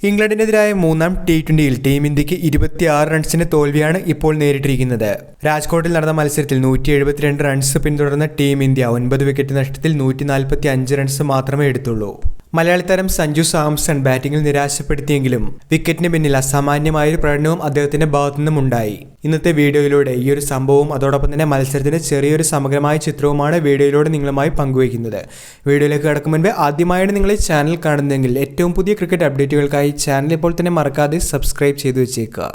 ഇംഗ്ലണ്ടിനെതിരായ മൂന്നാം T20-യിൽ ടീം ഇന്ത്യക്ക് 26 റൺസിന്റെ തോൽവിയാണ് ഇപ്പോൾ നേരിട്ടിരിക്കുന്നത്. രാജ്കോട്ടിൽ നടന്ന മത്സരത്തിൽ 172 റൺസ് പിന്തുടർന്ന ടീം ഇന്ത്യ 9 വിക്കറ്റ് നഷ്ടത്തിൽ 145 റൺസ് മാത്രമേ എടുത്തുള്ളൂ. മലയാളി താരം സഞ്ജു സാംസൺ ബാറ്റിംഗിൽ നിരാശപ്പെടുത്തിയെങ്കിലും വിക്കറ്റിന് പിന്നിൽ അസാമാന്യമായൊരു പ്രകടനവും അദ്ദേഹത്തിന്റെ ഭാഗത്തുനിന്നും ഉണ്ടായി. ഇന്നത്തെ വീഡിയോയിലൂടെ ഈ ഒരു സംഭവവും അതോടൊപ്പം തന്നെ മത്സരത്തിന്റെ ചെറിയൊരു സമഗ്രമായ ചിത്രവുമാണ് വീഡിയോയിലൂടെ നിങ്ങളുമായി പങ്കുവയ്ക്കുന്നത്. വീഡിയോയിലേക്ക് കടക്കും മുൻപ് ആദ്യമായാണ് നിങ്ങൾ ഈ ചാനൽ കാണുന്നതെങ്കിൽ ഏറ്റവും പുതിയ ക്രിക്കറ്റ് അപ്ഡേറ്റുകൾക്കായി ചാനൽ ഇപ്പോൾ തന്നെ മറക്കാതെ സബ്സ്ക്രൈബ് ചെയ്തു വെച്ചേക്കുക.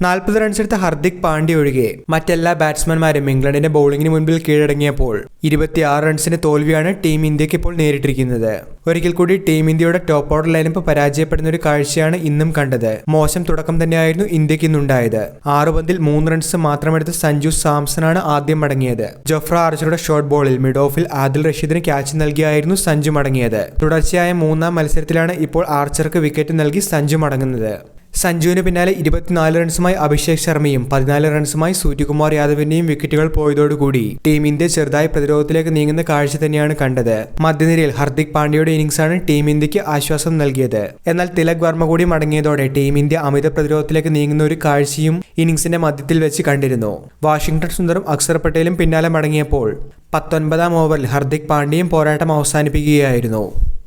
40 റൺസെടുത്ത ഹർദിക് പാണ്ഡ്യ ഒഴികെ മറ്റെല്ലാ ബാറ്റ്സ്മാൻമാരും ഇംഗ്ലണ്ടിന്റെ ബൌളിംഗിന് മുൻപിൽ കീഴടങ്ങിയപ്പോൾ 26 റൺസിന്റെ തോൽവിയാണ് ടീം ഇന്ത്യക്ക് ഇപ്പോൾ നേരിട്ടിരിക്കുന്നത്. ഒരിക്കൽ കൂടി ടീം ഇന്ത്യയുടെ ടോപ്പ് ഓർഡർ ലൈനപ്പ് പരാജയപ്പെടുന്ന ഒരു കാഴ്ചയാണ് ഇന്നും കണ്ടത്. മോശം തുടക്കം തന്നെയായിരുന്നു ഇന്ത്യക്ക് ഇന്നുണ്ടായത്. 6 പന്തിൽ 3 റൺസ് മാത്രമെടുത്ത സഞ്ജു സാംസണാണ് ആദ്യം മടങ്ങിയത്. ജോഫ്ര ആർച്ചറുടെ ഷോർട്ട് ബോളിൽ മിഡ് ഓഫിൽ ആദിൽ റഷീദിന് ക്യാച്ച് നൽകിയായിരുന്നു സഞ്ജു മടങ്ങിയത്. തുടർച്ചയായ മൂന്നാം മത്സരത്തിലാണ് ഇപ്പോൾ ആർച്ചർക്ക് വിക്കറ്റ് നൽകി സഞ്ജു മടങ്ങുന്നത്. സഞ്ജുവിന് പിന്നാലെ 24 റൺസുമായി അഭിഷേക് ശർമ്മയും 14 റൺസുമായി സൂര്യകുമാർ യാദവിന്റെയും വിക്കറ്റുകൾ പോയതോടുകൂടി ടീം ഇന്ത്യ ചെറുതായി പ്രതിരോധത്തിലേക്ക് നീങ്ങുന്ന കാഴ്ച തന്നെയാണ് കണ്ടത്. മധ്യനിരയിൽ ഹർദിക് പാണ്ഡ്യയുടെ ഇന്നിംഗ്സാണ് ടീം ഇന്ത്യക്ക് ആശ്വാസം നൽകിയത്. എന്നാൽ തിലക് വർമ്മ കൂടി മടങ്ങിയതോടെ ടീം ഇന്ത്യ അമിത പ്രതിരോധത്തിലേക്ക് നീങ്ങുന്ന ഒരു കാഴ്ചയും ഇന്നിംഗ്സിന്റെ മധ്യത്തിൽ വെച്ച് കണ്ടിരുന്നു. വാഷിംഗ്ടൺ സുന്ദറും അക്സർ പട്ടേലും പിന്നാലെ മടങ്ങിയപ്പോൾ 19ാം ഓവറിൽ ഹർദിക് പാണ്ഡ്യയും പോരാട്ടം അവസാനിപ്പിക്കുകയായിരുന്നു.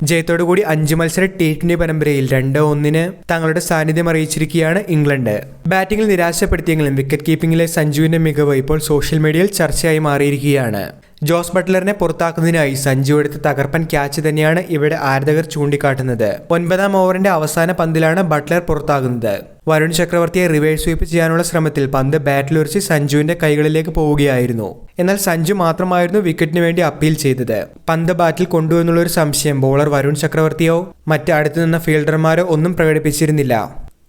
ജയത്തോടുകൂടി 5 മത്സര T20 പരമ്പരയിൽ 2-1 തങ്ങളുടെ സാന്നിധ്യം അറിയിച്ചിരിക്കുകയാണ് ഇംഗ്ലണ്ട്. ബാറ്റിംഗിൽ നിരാശപ്പെടുത്തിയെങ്കിലും വിക്കറ്റ് കീപ്പിംഗിലെ സഞ്ജുവിന്റെ മികവ് ഇപ്പോൾ സോഷ്യൽ മീഡിയയിൽ ചർച്ചയായി മാറിയിരിക്കുകയാണ്. ജോസ് ബട്ട്ലറിനെ പുറത്താക്കുന്നതിനായി സഞ്ജു എടുത്ത തകർപ്പൻ ക്യാച്ച് തന്നെയാണ് ഇവിടെ ആരാധകർ ചൂണ്ടിക്കാട്ടുന്നത്. 9ാം ഓവറിന്റെ അവസാന പന്തിലാണ് ബട്ട്ലർ പുറത്താകുന്നത്. വരുൺ ചക്രവർത്തിയെ റിവേഴ്സ് സ്വീപ്പ് ചെയ്യാനുള്ള ശ്രമത്തിൽ പന്ത് ബാറ്റിലുറച്ച് സഞ്ജുവിന്റെ കൈകളിലേക്ക് പോവുകയായിരുന്നു. എന്നാൽ സഞ്ജു മാത്രമായിരുന്നു വിക്കറ്റിന് വേണ്ടി അപ്പീൽ ചെയ്തത്. പന്ത് ബാറ്റിൽ കൊണ്ടുവന്നുള്ള ഒരു സംശയം ബോളർ വരുൺ ചക്രവർത്തിയോ മറ്റ് അടുത്തു നിന്ന ഫീൽഡർമാരോ ഒന്നും പ്രകടിപ്പിച്ചിരുന്നില്ല.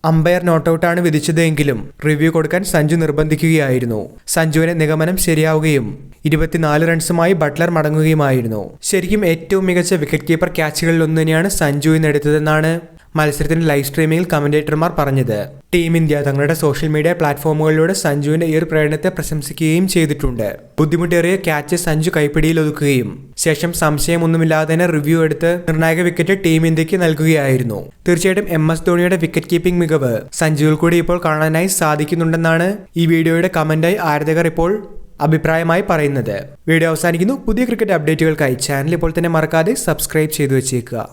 അമ്പയർ നോട്ടൌട്ടാണ് വിധിച്ചതെങ്കിലും റിവ്യൂ കൊടുക്കാൻ സഞ്ജു നിർബന്ധിക്കുകയായിരുന്നു. സഞ്ജുവിന്റെ നിഗമനം ശരിയാവുകയും 24 റൺസുമായി ബട്ട്ലർ മടങ്ങുകയുമായിരുന്നു. ശരിക്കും ഏറ്റവും മികച്ച വിക്കറ്റ് കീപ്പർ ക്യാച്ചുകളിൽ ഒന്ന് തന്നെയാണ് സഞ്ജു ഇന്നെടുത്തതെന്നാണ് മത്സരത്തിന്റെ ലൈവ് സ്ട്രീമിംഗിൽ കമന്റേറ്റർമാർ പറഞ്ഞത്. ടീം ഇന്ത്യ തങ്ങളുടെ സോഷ്യൽ മീഡിയ പ്ലാറ്റ്ഫോമുകളിലൂടെ സഞ്ജുവിന്റെ ഈ ഒരു പ്രകടനത്തെ പ്രശംസിക്കുകയും ചെയ്തിട്ടുണ്ട്. ബുദ്ധിമുട്ടേറിയ ക്യാച്ച് സഞ്ജു കൈപ്പിടിയിൽ ഒതുക്കുകയും ശേഷം സംശയമൊന്നുമില്ലാതെ തന്നെ റിവ്യൂ എടുത്ത് നിർണായക വിക്കറ്റ് ടീം ഇന്ത്യക്ക് നൽകുകയായിരുന്നു. തീർച്ചയായിട്ടും MS ധോണിയുടെ വിക്കറ്റ് കീപ്പിംഗ് മികവ് സഞ്ജുവിൽ കൂടി ഇപ്പോൾ കാണാനായി സാധിക്കുന്നുണ്ടെന്നാണ് ഈ വീഡിയോയുടെ കമന്റായി ആരാധകർ ഇപ്പോൾ അഭിപ്രായമായി പറയുന്നത്. വീഡിയോ അവസാനിക്കുന്നു. പുതിയ ക്രിക്കറ്റ് അപ്ഡേറ്റുകൾക്കായി ചാനൽ ഇപ്പോൾ തന്നെ മറക്കാതെ സബ്സ്ക്രൈബ് ചെയ്തു വെച്ചേക്കുക.